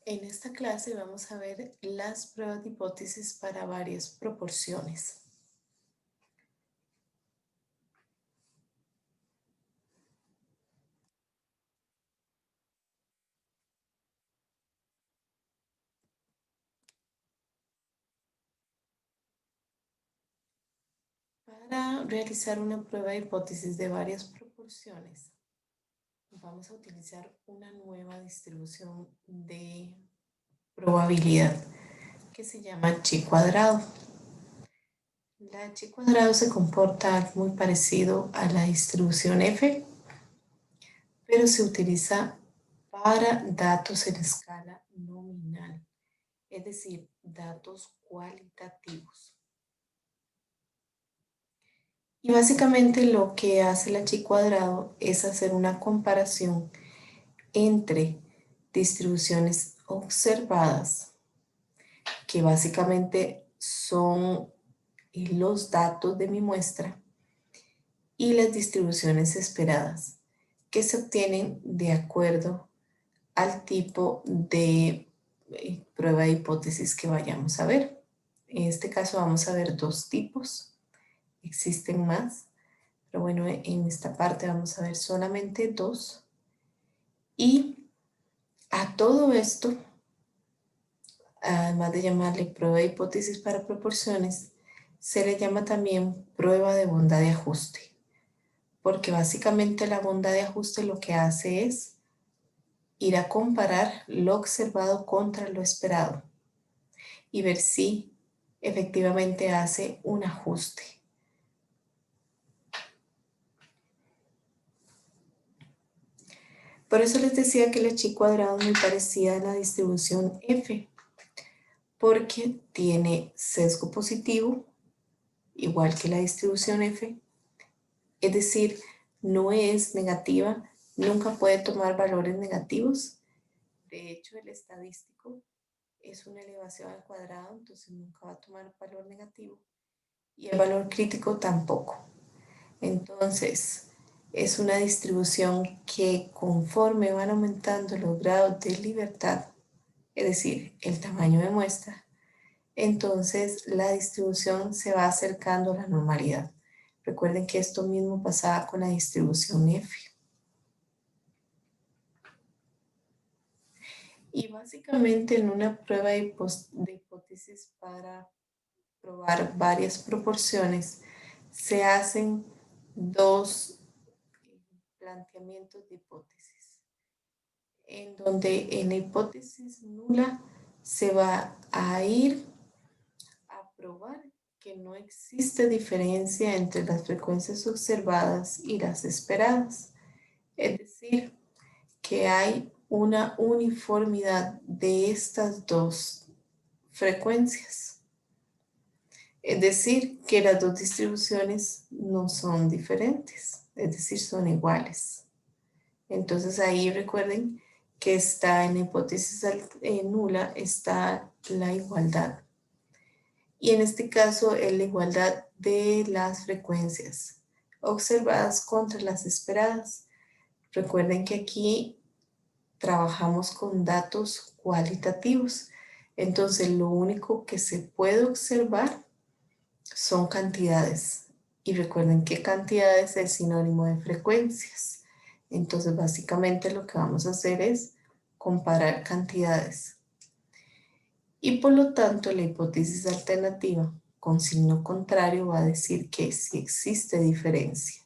En esta clase vamos a ver las pruebas de hipótesis para varias proporciones. Para realizar una prueba de hipótesis de varias proporciones, vamos a utilizar una nueva distribución de probabilidad que se llama chi cuadrado. La chi cuadrado se comporta muy parecido a la distribución F, pero se utiliza para datos en escala nominal, es decir, datos cualitativos. Y básicamente lo que hace la chi cuadrado es hacer una comparación entre distribuciones observadas, que básicamente son los datos de mi muestra, y las distribuciones esperadas, que se obtienen de acuerdo al tipo de prueba de hipótesis que vayamos a ver. En este caso vamos a ver dos tipos, existen más, pero bueno, en esta parte vamos a ver solamente dos. Y a todo esto, además de llamarle prueba de hipótesis para proporciones, se le llama también prueba de bondad de ajuste, porque básicamente la bondad de ajuste lo que hace es ir a comparar lo observado contra lo esperado y ver si efectivamente hace un ajuste. Por eso les decía que la chi cuadrado es muy parecida a la distribución F, porque tiene sesgo positivo, igual que la distribución F, es decir, no es negativa, nunca puede tomar valores negativos. De hecho, el estadístico es una elevación al cuadrado, entonces nunca va a tomar valor negativo, y el valor crítico tampoco. Entonces, es una distribución que conforme van aumentando los grados de libertad, es decir, el tamaño de muestra, entonces la distribución se va acercando a la normalidad. Recuerden que esto mismo pasaba con la distribución F. Y básicamente en una prueba de hipótesis para probar varias proporciones, se hacen dos planteamientos de hipótesis, en donde en la hipótesis nula se va a ir a probar que no existe diferencia entre las frecuencias observadas y las esperadas. Es decir, que hay una uniformidad de estas dos frecuencias. Es decir, que las dos distribuciones no son diferentes, es decir, son iguales. Entonces ahí recuerden que está en la hipótesis nula, está la igualdad. Y en este caso es la igualdad de las frecuencias observadas contra las esperadas. Recuerden que aquí trabajamos con datos cualitativos. Entonces lo único que se puede observar son cantidades. Y recuerden que cantidades es sinónimo de frecuencias. Entonces básicamente lo que vamos a hacer es comparar cantidades. Y por lo tanto la hipótesis alternativa con signo contrario va a decir que sí existe diferencia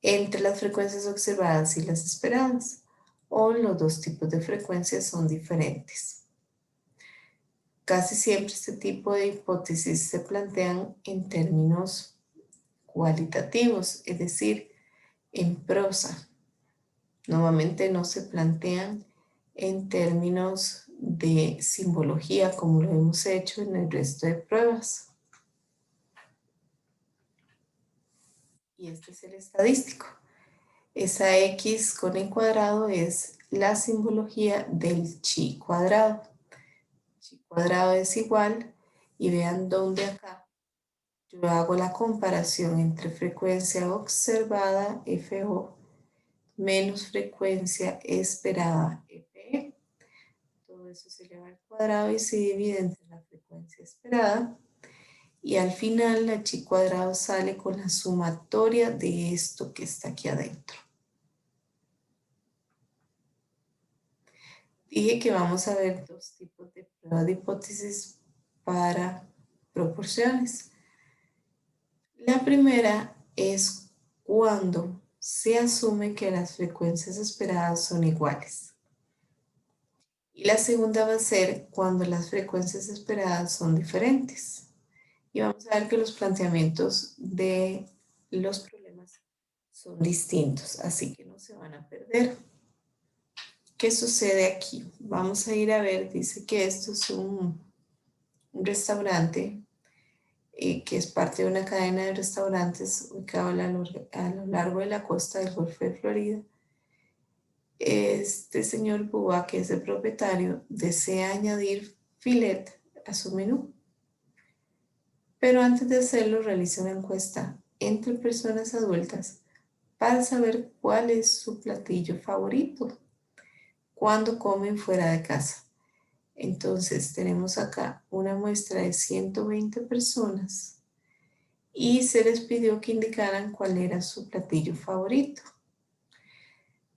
entre las frecuencias observadas y las esperadas, o los dos tipos de frecuencias son diferentes. Casi siempre este tipo de hipótesis se plantean en términos cualitativos, es decir, en prosa. Normalmente no se plantean en términos de simbología como lo hemos hecho en el resto de pruebas. Y este es el estadístico. Esa X con el cuadrado es la simbología del chi cuadrado. Chi cuadrado es igual, y vean dónde acá yo hago la comparación entre frecuencia observada, FO, menos frecuencia esperada, FE, al cuadrado y se divide entre la frecuencia esperada. Y al final la chi cuadrado sale con la sumatoria de esto que está aquí adentro. Dije que vamos a ver dos tipos de prueba de hipótesis para proporciones. La primera es cuando se asume que las frecuencias esperadas son iguales. Y la segunda va a ser cuando las frecuencias esperadas son diferentes. Y vamos a ver que los planteamientos de los problemas son distintos, así que no se van a perder. ¿Qué sucede aquí? Vamos a ir a ver, dice que esto es un restaurante que es parte de una cadena de restaurantes ubicado a lo largo de la costa del Golfo de Florida. Este señor Búa, que es el propietario, desea añadir filet a su menú. Pero antes de hacerlo, realiza una encuesta entre personas adultas para saber cuál es su platillo favorito cuando comen fuera de casa. Entonces tenemos acá una muestra de 120 personas y se les pidió que indicaran cuál era su platillo favorito.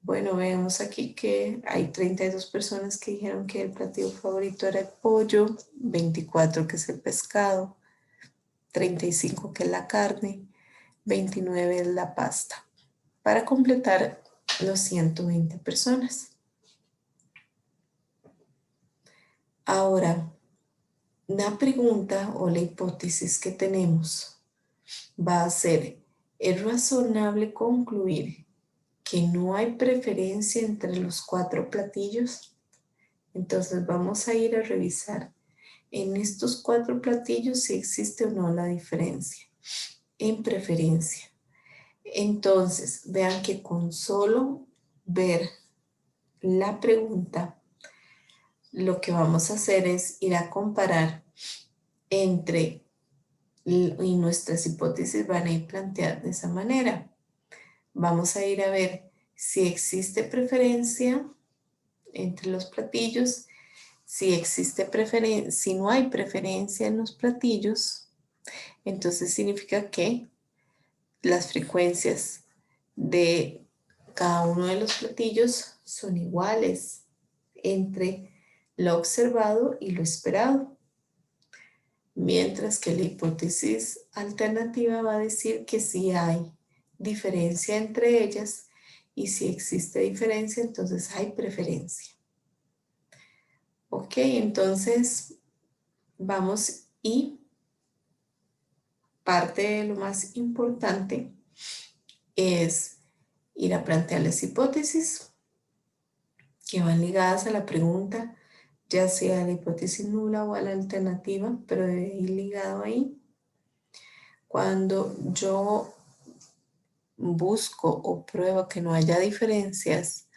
Bueno, vemos aquí que hay 32 personas que dijeron que el platillo favorito era el pollo, 24 que es el pescado, 35 que es la carne, 29 es la pasta, para completar los 120 personas. Ahora, la pregunta o la hipótesis que tenemos va a ser, ¿es razonable concluir que no hay preferencia entre los 4 platillos? Entonces vamos a ir a revisar en estos 4 platillos si existe o no la diferencia en preferencia. Entonces, vean que con solo ver la pregunta, lo que vamos a hacer es ir a comparar entre, y nuestras hipótesis van a ir planteadas de esa manera. Vamos a ir a ver si existe preferencia entre los platillos, si no hay preferencia en los platillos, entonces significa que las frecuencias de cada uno de los platillos son iguales entre lo observado y lo esperado. Mientras que la hipótesis alternativa va a decir que sí hay diferencia entre ellas y si existe diferencia, entonces hay preferencia. Ok, entonces vamos y parte de lo más importante es ir a plantear las hipótesis que van ligadas a la pregunta, ya sea a la hipótesis nula o a la alternativa, pero debe ir ligado ahí. Cuando yo busco o pruebo que no haya diferencias,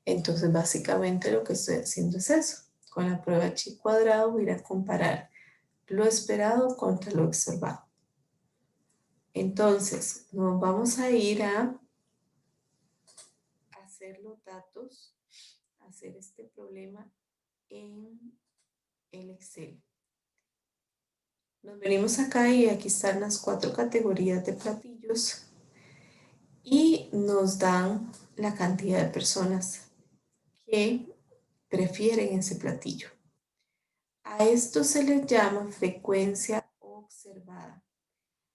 entonces básicamente lo que estoy haciendo es eso. Con la prueba chi cuadrado voy a ir a comparar lo esperado contra lo observado. Entonces nos vamos a ir a hacer los datos, hacer este problema en el Excel. Nos venimos acá y aquí están las 4 categorías de platillos y nos dan la cantidad de personas que prefieren ese platillo. A esto se les llama frecuencia observada.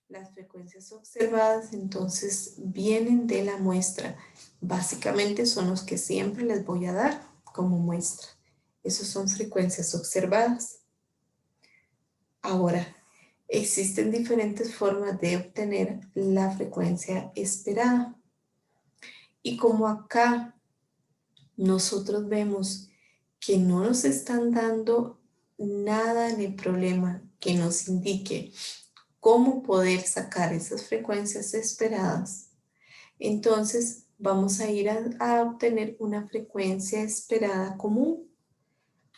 Las frecuencias observadas entonces vienen de la muestra. Básicamente son los que siempre les voy a dar como muestra. Esas son frecuencias observadas. Ahora, existen diferentes formas de obtener la frecuencia esperada. Y como acá nosotros vemos que no nos están dando nada en el problema que nos indique cómo poder sacar esas frecuencias esperadas, entonces vamos a ir a obtener una frecuencia esperada común.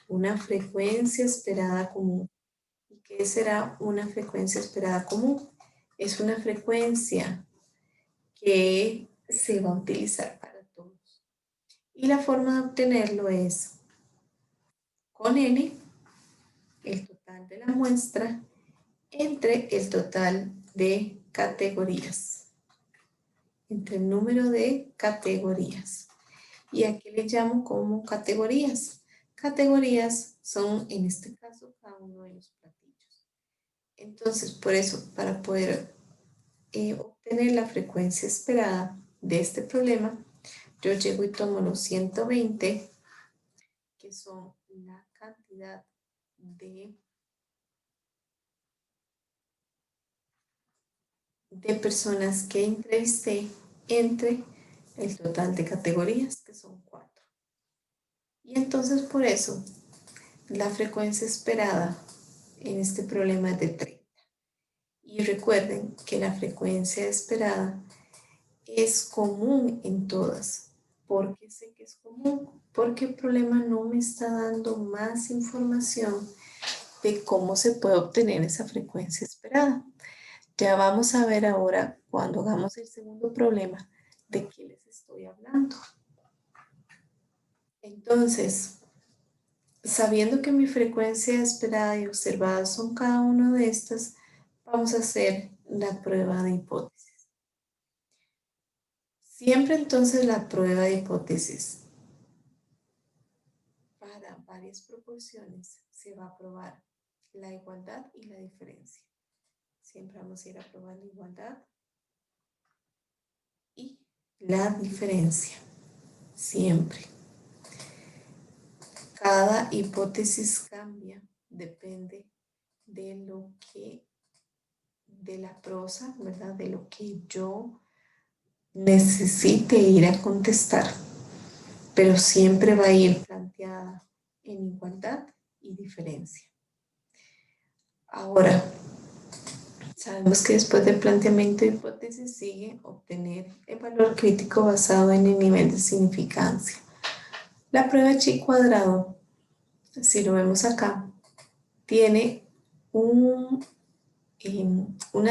Una frecuencia esperada común. ¿Y qué será una frecuencia esperada común? Es una frecuencia que se va a utilizar para todos. Y la forma de obtenerlo es con n el total de la muestra entre el total de categorías, entre el número de categorías. ¿Y a qué le llamo como categorías? Categorías son, en este caso, cada uno de los platillos. Entonces, por eso, para poder obtener la frecuencia esperada de este problema, yo llego y tomo los 120, que son la cantidad de personas que entrevisté entre el total de categorías, que son 4. Y entonces por eso la frecuencia esperada en este problema es de 30. Y recuerden que la frecuencia esperada es común en todas. ¿Por qué sé que es común? Porque el problema no me está dando más información de cómo se puede obtener esa frecuencia esperada. Ya vamos a ver ahora, cuando hagamos el segundo problema, de qué les estoy hablando. Entonces, sabiendo que mi frecuencia esperada y observada son cada una de estas, vamos a hacer la prueba de hipótesis. Siempre entonces la prueba de hipótesis para varias proporciones se va a probar la igualdad y la diferencia. Siempre vamos a ir a probar la igualdad y la diferencia. Siempre. Cada hipótesis cambia, depende de de la prosa, ¿verdad? De lo que yo necesite ir a contestar, pero siempre va a ir planteada en igualdad y diferencia. Ahora, sabemos que después del planteamiento de hipótesis sigue obtener el valor crítico basado en el nivel de significancia. La prueba chi cuadrado, si lo vemos acá, tiene una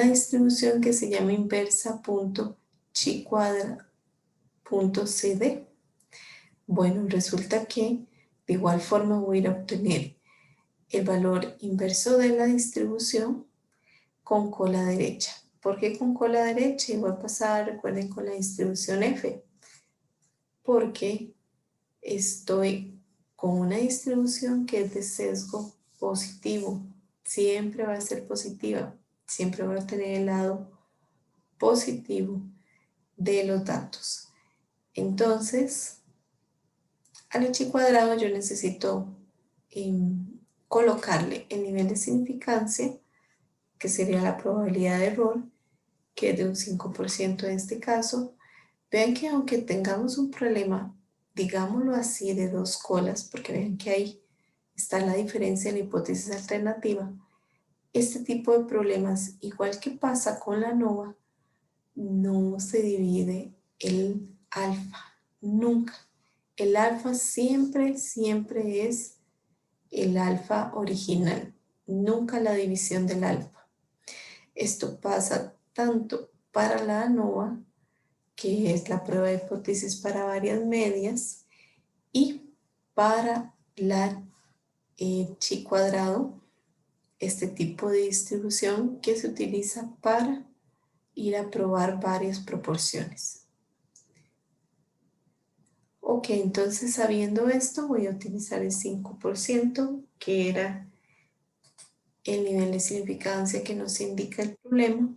distribución que se llama inversa.chi_cd. Bueno, resulta que de igual forma voy a ir a obtener el valor inverso de la distribución con cola derecha. ¿Por qué con cola derecha? Y voy a pasar, recuerden, con la distribución F. Porque estoy con una distribución que es de sesgo positivo. Siempre va a ser positiva. Siempre va a tener el lado positivo de los datos. Entonces, al chi cuadrado yo necesito colocarle el nivel de significancia, que sería la probabilidad de error, que es de un 5% en este caso. Vean que aunque tengamos un problema, digámoslo así, de dos colas, porque vean que ahí está la diferencia en la hipótesis alternativa, este tipo de problemas, igual que pasa con la ANOVA, no se divide el alfa, nunca. El alfa siempre, siempre es el alfa original, nunca la división del alfa. Esto pasa tanto para la ANOVA, que es la prueba de hipótesis para varias medias, y para la chi cuadrado, este tipo de distribución que se utiliza para ir a probar varias proporciones. Ok, entonces sabiendo esto voy a utilizar el 5%, que era el nivel de significancia que nos indica el problema,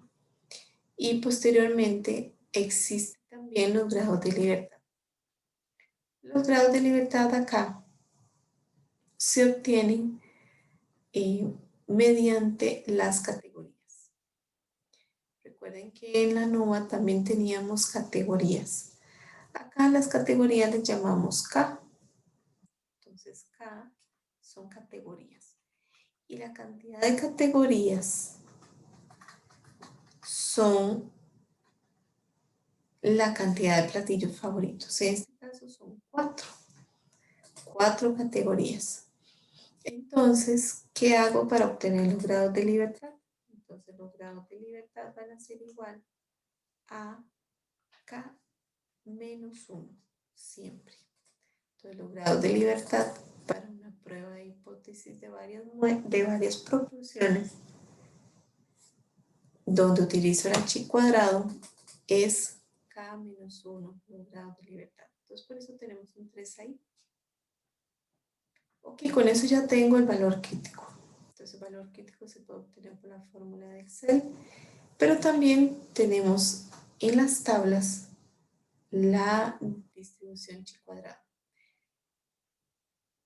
y posteriormente existen también los grados de libertad. Los grados de libertad acá se obtienen mediante las categorías. Recuerden que en la NOVA también teníamos categorías. Acá las categorías les llamamos K. Entonces K son categorías. Y la cantidad de categorías son la cantidad de platillos favoritos. En este caso son 4. 4 categorías. Entonces, ¿qué hago para obtener los grados de libertad? Entonces, los grados de libertad van a ser igual a K menos 1, siempre. Entonces, los grados de libertad para una prueba de hipótesis hipótesis de varias proporciones, donde utilizo el H cuadrado, es K menos 1 los grados de libertad. Entonces por eso tenemos un 3 ahí. Ok, con eso ya tengo el valor crítico. Entonces el valor crítico se puede obtener por la fórmula de Excel, pero también tenemos en las tablas la distribución chi cuadrado.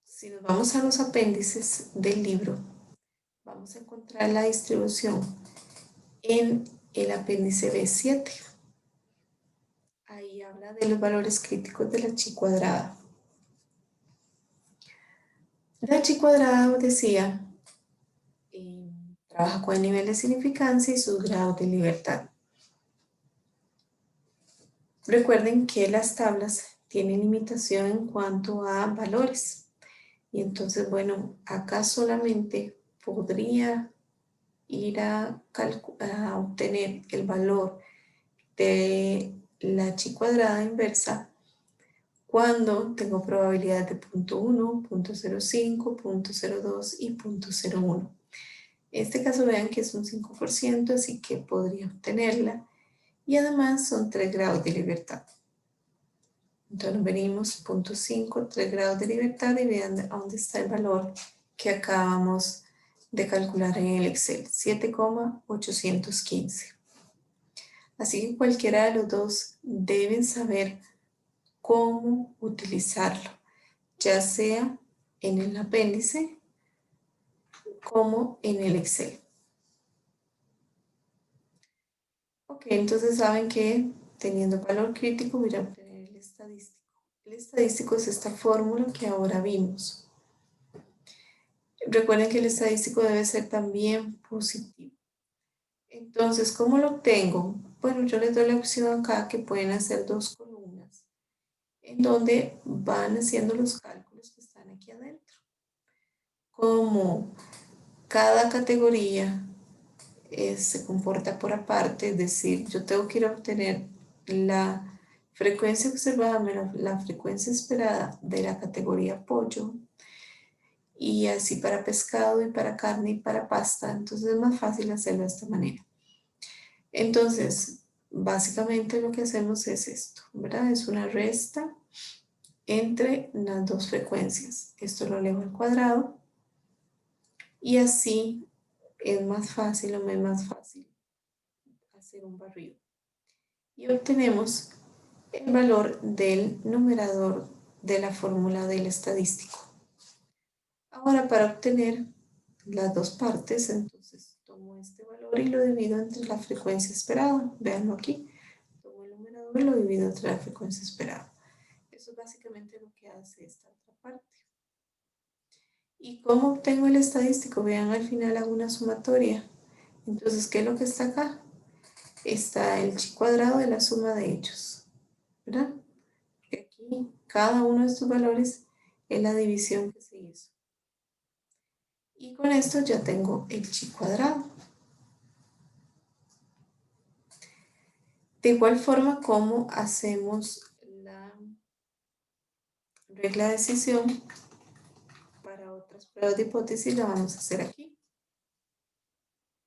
Si nos vamos a los apéndices del libro, vamos a encontrar la distribución en el apéndice B7. Ahí habla de los valores críticos de la chi cuadrada. La chi cuadrada decía, trabaja con el nivel de significancia y sus grados de libertad. Recuerden que las tablas tienen limitación en cuanto a valores. Y entonces, bueno, acá solamente podría ir a obtener el valor de la chi cuadrada inversa cuando tengo probabilidad de 0.1, 0.05, 0.02 y 0.01. En este caso vean que es un 5%, así que podría obtenerla. Y además son 3 grados de libertad. Entonces venimos 0.5, 3 grados de libertad y vean a dónde está el valor que acabamos de calcular en el Excel, 7,815. Así que cualquiera de los dos deben saber cómo utilizarlo, ya sea en el apéndice como en el Excel. Ok, entonces saben que teniendo valor crítico voy a obtener el estadístico. El estadístico es esta fórmula que ahora vimos. Recuerden que el estadístico debe ser también positivo. Entonces, ¿cómo lo obtengo? Bueno, yo les doy la opción acá que pueden hacer 2 columnas en donde van haciendo los cálculos que están aquí adentro. Como cada categoría se comporta por aparte, es decir, yo tengo que ir a obtener la frecuencia observada menos la frecuencia esperada de la categoría pollo, y así para pescado y para carne y para pasta. Entonces es más fácil hacerlo de esta manera. Entonces, básicamente lo que hacemos es esto, ¿verdad? Es una resta entre las dos frecuencias. Esto lo elevo al cuadrado y así es más fácil o me es más fácil hacer un barrido. Y obtenemos el valor del numerador de la fórmula del estadístico. Ahora, para obtener las dos partes, entonces tomo este valor y lo divido entre la frecuencia esperada. Veanlo aquí. Tomo el numerador y lo divido entre la frecuencia esperada. Eso es básicamente lo que hace esta otra parte. ¿Y cómo obtengo el estadístico? Vean, al final hago una sumatoria. Entonces, ¿qué es lo que está acá? Está el chi cuadrado de la suma de ellos, ¿verdad? Porque aquí cada uno de estos valores es la división que se hizo. Y con esto ya tengo el chi cuadrado. De igual forma como hacemos la regla de decisión para otras pruebas de hipótesis, la vamos a hacer aquí.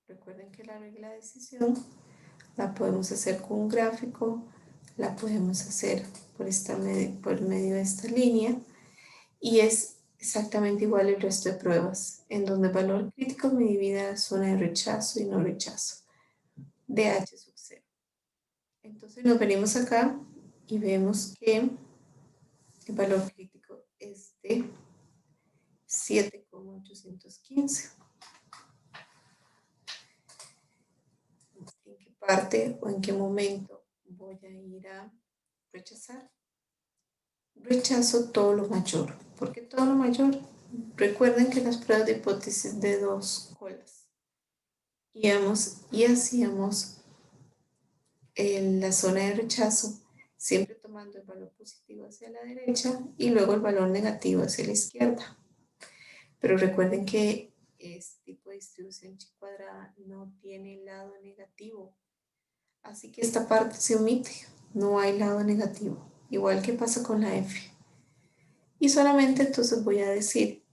Recuerden que la regla de decisión la podemos hacer con un gráfico, la podemos hacer por medio de esta línea, y es exactamente igual el resto de pruebas, en donde el valor crítico me divide la zona de rechazo y no rechazo de H sub 0. Entonces nos venimos acá y vemos que el valor crítico es de 7,815. ¿En qué parte o en qué momento voy a ir a rechazar? Rechazo todo lo mayor. ¿Por qué todo lo mayor? Recuerden que las pruebas de hipótesis de 2 colas íbamos y hacíamos en la zona de rechazo, siempre tomando el valor positivo hacia la derecha y luego el valor negativo hacia la izquierda. Pero recuerden que este tipo de distribución chi cuadrada no tiene lado negativo, así que esta parte se omite, no hay lado negativo, igual que pasa con la F. Y solamente entonces voy a decir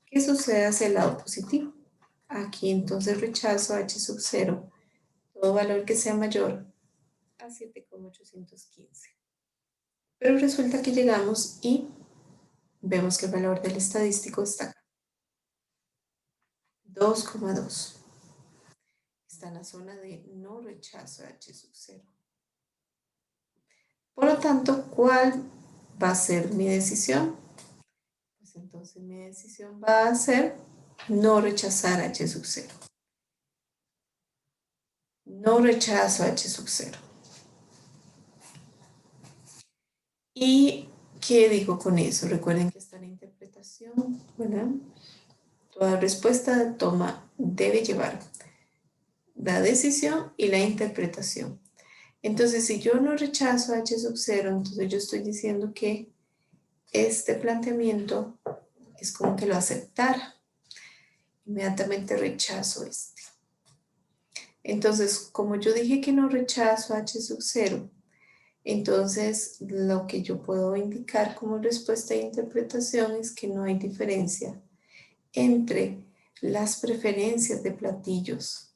¿Qué sucede hacia el lado positivo? Aquí entonces rechazo H sub 0, todo valor que sea mayor a 7,815. Pero resulta que llegamos y vemos que el valor del estadístico está acá. 2,2. Está en la zona de no rechazo H sub 0. Por lo tanto, ¿cuál va a ser mi decisión? Pues entonces mi decisión va a ser no rechazar H sub 0. No rechazo H sub 0. ¿Y qué digo con eso? Recuerden que está en interpretación, ¿verdad? Toda respuesta debe llevar la decisión y la interpretación. Entonces, si yo no rechazo H sub 0, entonces yo estoy diciendo que este planteamiento es como que lo aceptara. Inmediatamente rechazo este. Entonces, como yo dije que no rechazo H sub 0, entonces lo que yo puedo indicar como respuesta de interpretación es que no hay diferencia entre las preferencias de platillos,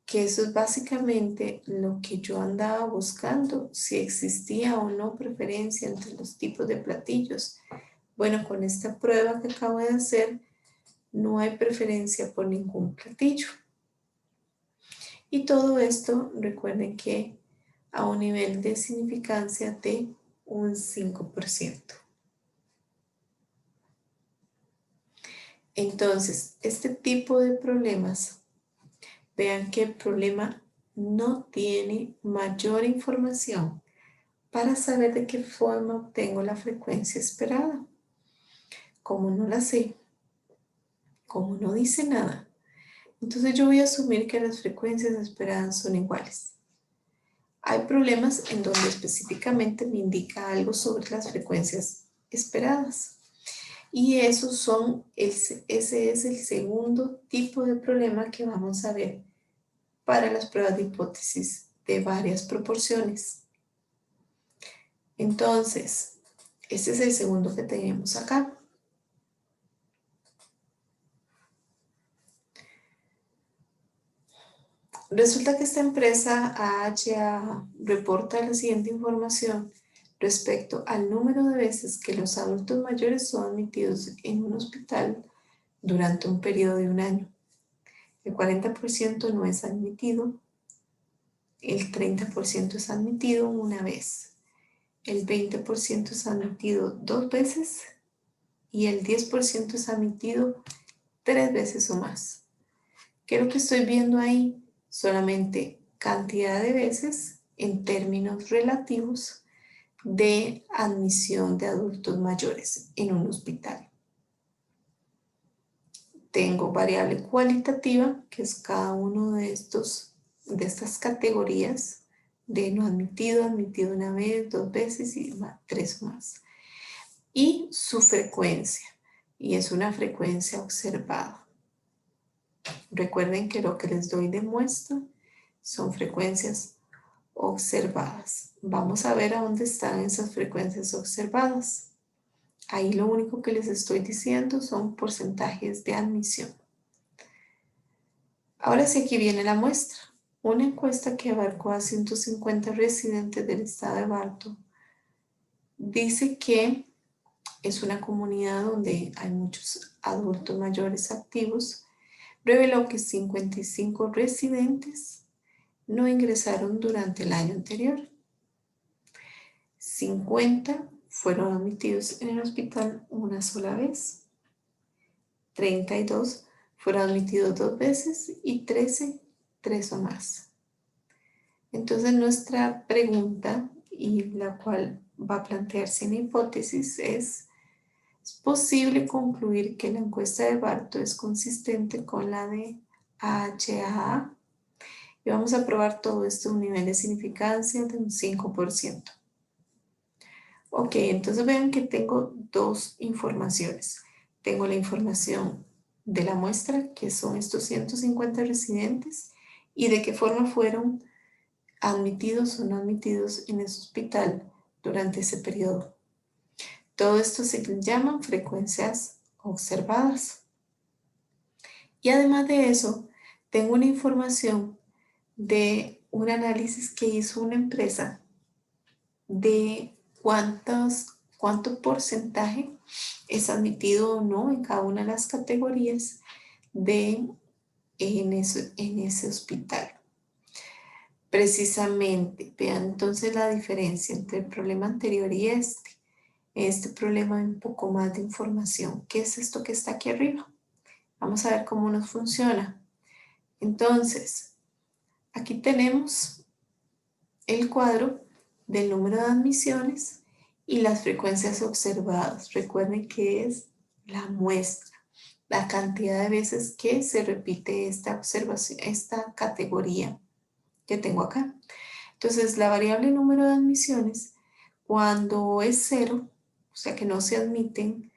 que eso es básicamente lo que yo andaba buscando, si existía o no preferencia entre los tipos de platillos. Bueno, con esta prueba que acabo de hacer, no hay preferencia por ningún platillo. Y todo esto, recuerden que a un nivel de significancia de un 5%. Entonces, este tipo de problemas, vean que el problema no tiene mayor información para saber de qué forma obtengo la frecuencia esperada. Como no la sé, como no dice nada, entonces yo voy a asumir que las frecuencias esperadas son iguales. Hay problemas en donde específicamente me indica algo sobre las frecuencias esperadas. Y ese es el segundo tipo de problema que vamos a ver para las pruebas de hipótesis de varias proporciones. Entonces, este es el segundo que tenemos acá. Resulta que esta empresa AHA reporta la siguiente información respecto al número de veces que los adultos mayores son admitidos en un hospital durante un periodo de un año. El 40% no es admitido, el 30% es admitido una vez, el 20% es admitido 2 veces y el 10% es admitido 3 veces o más. ¿Qué es lo que estoy viendo ahí? Solamente cantidad de veces en términos relativos de admisión de adultos mayores en un hospital. Tengo variable cualitativa, que es cada uno de estas categorías de no admitido, admitido una vez, 2 veces y 3 más. Y su frecuencia, y es una frecuencia observada. Recuerden que lo que les doy de muestra son frecuencias observadas. Vamos a ver a dónde están esas frecuencias observadas. Ahí lo único que les estoy diciendo son porcentajes de admisión. Ahora sí, aquí viene la muestra. Una encuesta que abarcó a 150 residentes del estado de Bartow dice que es una comunidad donde hay muchos adultos mayores activos. Reveló que 55 residentes no ingresaron durante el año anterior. 50 fueron admitidos en el hospital una sola vez. 32 fueron admitidos 2 veces y 13, 3 o más. Entonces nuestra pregunta, y la cual va a plantearse en la hipótesis, ¿es posible concluir que la encuesta de Bartow es consistente con la de AHA? Y vamos a probar todo esto a un nivel de significancia de un 5%. Ok, entonces vean que tengo dos informaciones. Tengo la información de la muestra, que son estos 150 residentes, y de qué forma fueron admitidos o no admitidos en ese hospital durante ese periodo. Todo esto se llaman frecuencias observadas. Y además de eso, tengo una información de un análisis que hizo una empresa de cuánto porcentaje es admitido o no en cada una de las categorías en ese hospital. Precisamente, vean entonces la diferencia entre el problema anterior y este problema hay un poco más de información. ¿Qué es esto que está aquí arriba? Vamos a ver cómo nos funciona. Entonces, aquí tenemos el cuadro del número de admisiones y las frecuencias observadas. Recuerden que es la muestra, la cantidad de veces que se repite esta observación, esta categoría que tengo acá. Entonces, la variable número de admisiones, cuando es 0, o sea que no se admiten,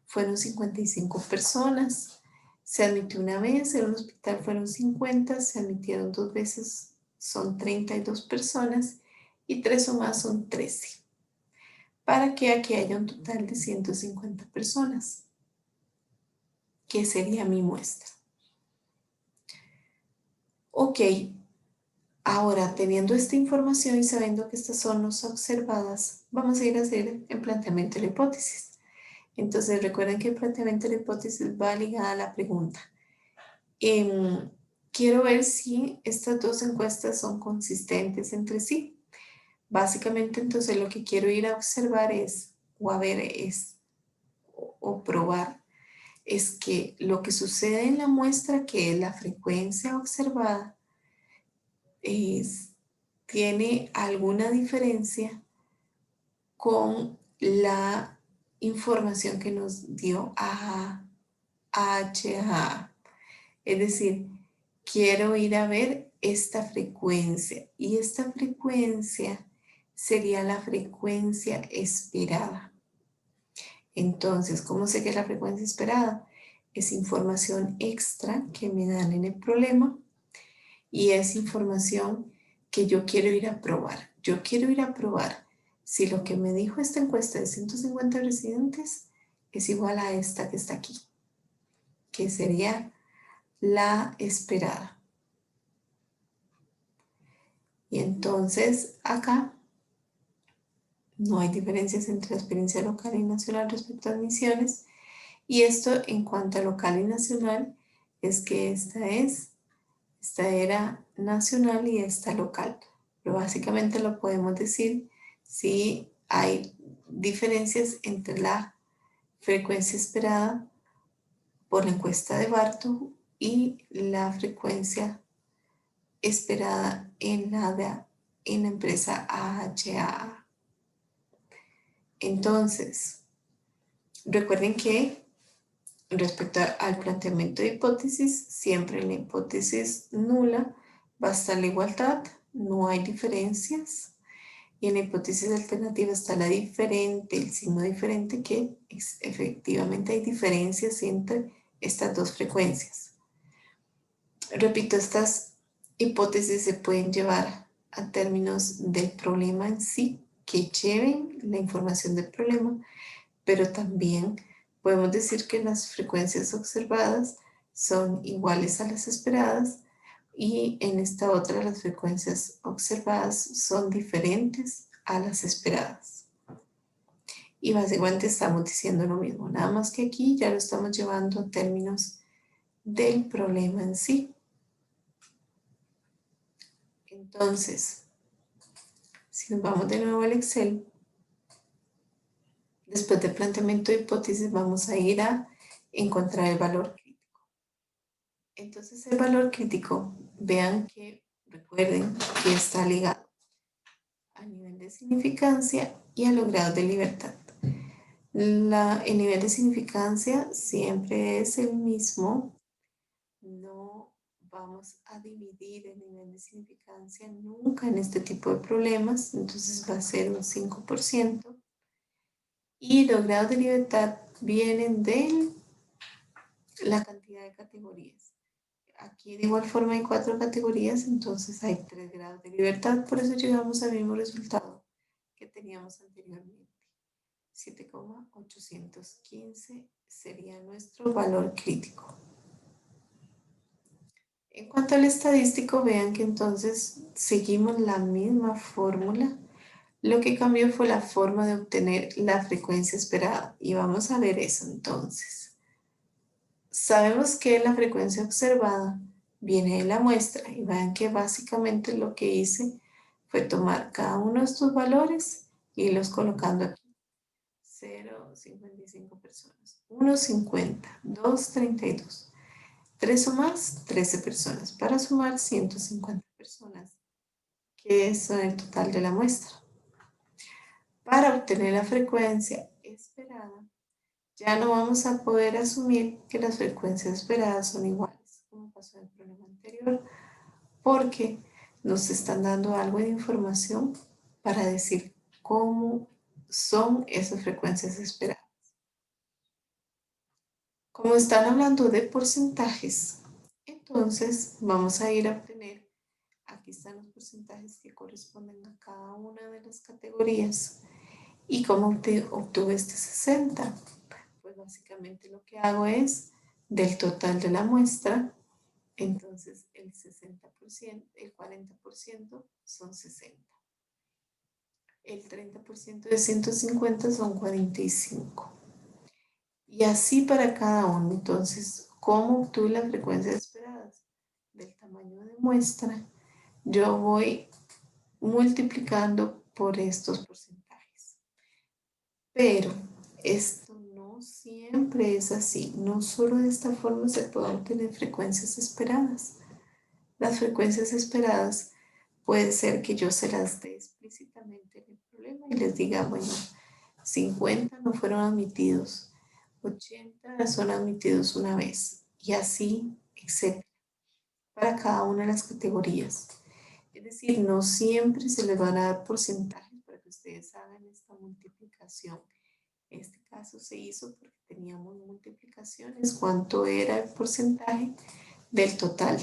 fueron 55 personas. Se admitió una vez, en un hospital fueron 50, se admitieron 2 veces, son 32 personas, y 3 o más son 13. Para que aquí haya un total de 150 personas, que sería mi muestra. Ok, ahora teniendo esta información y sabiendo que estas son las observadas, vamos a ir a hacer el planteamiento de la hipótesis. Entonces recuerden que el planteamiento de la hipótesis va ligada a la pregunta. Quiero ver si estas dos encuestas son consistentes entre sí. Básicamente, entonces lo que quiero ir a observar es, o a ver es, o probar, es que lo que sucede en la muestra, que es la frecuencia observada, tiene alguna diferencia con la información que nos dio AHA. Es decir, quiero ir a ver esta frecuencia y esta frecuencia sería la frecuencia esperada. Entonces, ¿cómo sé que es la frecuencia esperada? Es información extra que me dan en el problema y es información que yo quiero ir a probar. Yo quiero ir a probar si lo que me dijo esta encuesta de 150 residentes es igual a esta que está aquí, que sería la esperada. Y entonces acá no hay diferencias entre la experiencia local y nacional respecto a admisiones. Y esto en cuanto a local y nacional es que esta era nacional y esta local. Pero básicamente lo podemos decir si hay diferencias entre la frecuencia esperada por la encuesta de Bartow y la frecuencia esperada en la empresa AHA. Entonces, recuerden que respecto al planteamiento de hipótesis, siempre en la hipótesis nula va a estar la igualdad, no hay diferencias. Y en la hipótesis alternativa está el signo diferente, que efectivamente hay diferencias entre estas dos frecuencias. Repito, estas hipótesis se pueden llevar a términos del problema en sí, que lleven la información del problema, pero también podemos decir que las frecuencias observadas son iguales a las esperadas y en esta otra las frecuencias observadas son diferentes a las esperadas. Y básicamente estamos diciendo lo mismo, nada más que aquí ya lo estamos llevando a términos del problema en sí. Entonces, si nos vamos de nuevo al Excel, después del planteamiento de hipótesis vamos a ir a encontrar el valor crítico. Entonces el valor crítico, recuerden que está ligado al nivel de significancia y a los grados de libertad. El nivel de significancia siempre es el mismo. No vamos a dividir el nivel de significancia nunca en este tipo de problemas, entonces va a ser un 5%. Y los grados de libertad vienen de la cantidad de categorías. Aquí de igual forma hay 4 categorías, entonces hay 3 grados de libertad, por eso llegamos al mismo resultado que teníamos anteriormente. 7,815 sería nuestro valor crítico. En cuanto al estadístico, vean que entonces seguimos la misma fórmula. Lo que cambió fue la forma de obtener la frecuencia esperada. Y vamos a ver eso entonces. Sabemos que la frecuencia observada viene de la muestra. Y vean que básicamente lo que hice fue tomar cada uno de estos valores y irlos colocando aquí. 0, 55 personas. 1, 50. 2, 32. 3 o más, 13 personas. Para sumar 150 personas, que son el total de la muestra. Para obtener la frecuencia esperada, ya no vamos a poder asumir que las frecuencias esperadas son iguales, como pasó en el problema anterior, porque nos están dando algo de información para decir cómo son esas frecuencias esperadas. Como están hablando de porcentajes, entonces vamos a ir a obtener, aquí están los porcentajes que corresponden a cada una de las categorías. ¿Y cómo obtuve este 60? Pues básicamente lo que hago es del total de la muestra, entonces el 60%, el 40% son 60. El 30% de 150 son 45. Y así para cada uno. Entonces, ¿cómo obtuve las frecuencias esperadas? Del tamaño de muestra, yo voy multiplicando por estos porcentajes. Pero esto no siempre es así. No solo de esta forma se pueden obtener frecuencias esperadas. Las frecuencias esperadas puede ser que yo se las dé explícitamente en el problema y les diga, bueno, 50 no fueron admitidos, 80 son admitidos una vez y así, etcétera, para cada una de las categorías. Es decir, no siempre se les van a dar porcentajes para que ustedes hagan esta multiplicación. En este caso se hizo porque teníamos multiplicaciones. ¿Cuánto era el porcentaje del total?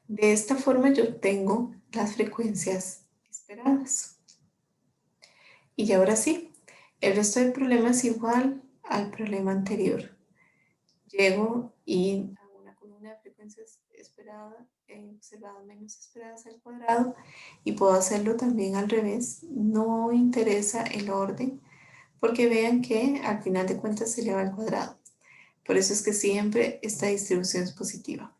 De esta forma yo obtengo las frecuencias esperadas. Y ahora sí, el resto del problema es igual al problema anterior. Llego y hago una columna de frecuencias esperadas, observadas menos esperadas al cuadrado, y puedo hacerlo también al revés. No interesa el orden, porque vean que al final de cuentas se eleva al cuadrado. Por eso es que siempre esta distribución es positiva.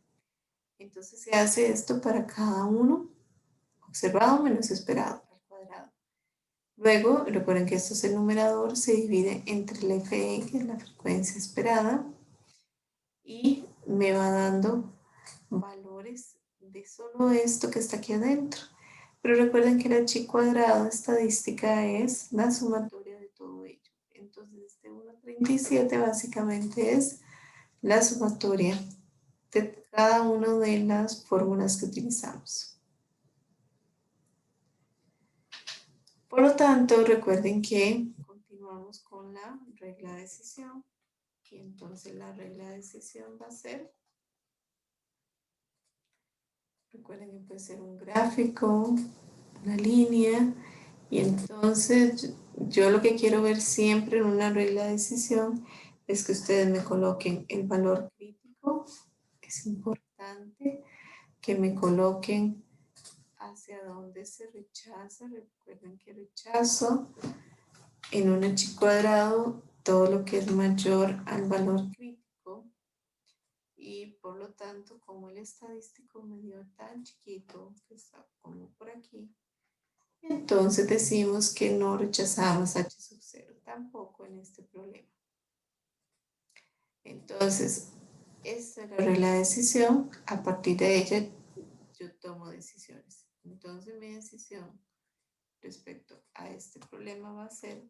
Entonces se hace esto para cada uno, observado menos esperado al cuadrado. Luego, recuerden que esto es el numerador, se divide entre el FE, que es la frecuencia esperada, y me va dando valores de solo esto que está aquí adentro. Pero recuerden que la chi cuadrada estadística es la sumatoria de todo ello. Entonces, este 1,37 básicamente es la sumatoria de cada una de las fórmulas que utilizamos. Por lo tanto, recuerden que continuamos con la regla de decisión. Y entonces la regla de decisión va a ser, recuerden que puede ser un gráfico, una línea, y entonces yo lo que quiero ver siempre en una regla de decisión es que ustedes me coloquen el valor crítico. Es importante que me coloquen hacia dónde se rechaza. Recuerden que rechazo en un h cuadrado todo lo que es mayor al valor crítico, y por lo tanto, como el estadístico me dio tan chiquito, que está como por aquí, entonces decimos que no rechazamos h sub 0 tampoco en este problema. Entonces, esta es la regla de decisión. A partir de ella yo tomo decisiones. Entonces mi decisión respecto a este problema va a ser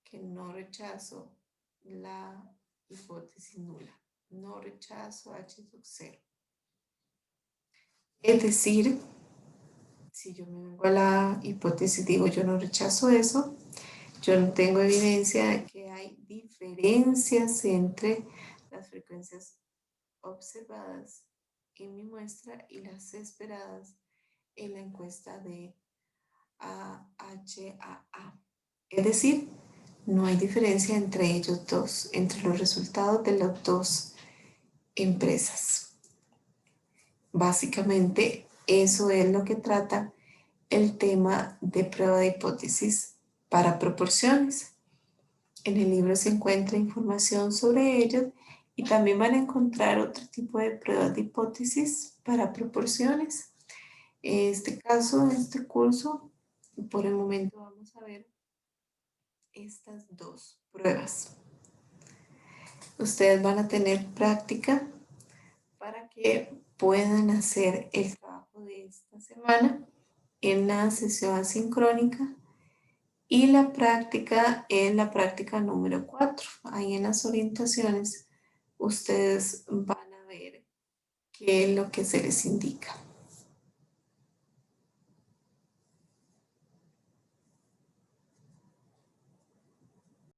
que no rechazo la hipótesis nula. No rechazo h sub 0. Es decir, si yo me vengo a la hipótesis, digo yo no rechazo eso, yo no tengo evidencia de que hay diferencias entre las frecuencias observadas en mi muestra y las esperadas en la encuesta de AHAA. Es decir, no hay diferencia entre ellos dos, entre los resultados de las dos empresas. básicamente eso es lo que trata el tema de prueba de hipótesis para proporciones. En el libro se encuentra información sobre ellos y también van a encontrar otro tipo de pruebas de hipótesis para proporciones. En este caso, en este curso, por el momento vamos a ver estas dos pruebas. Ustedes van a tener práctica para que puedan hacer el trabajo de esta semana en la sesión asincrónica. Y la práctica es la práctica número 4. Ahí en las orientaciones ustedes van a ver qué es lo que se les indica.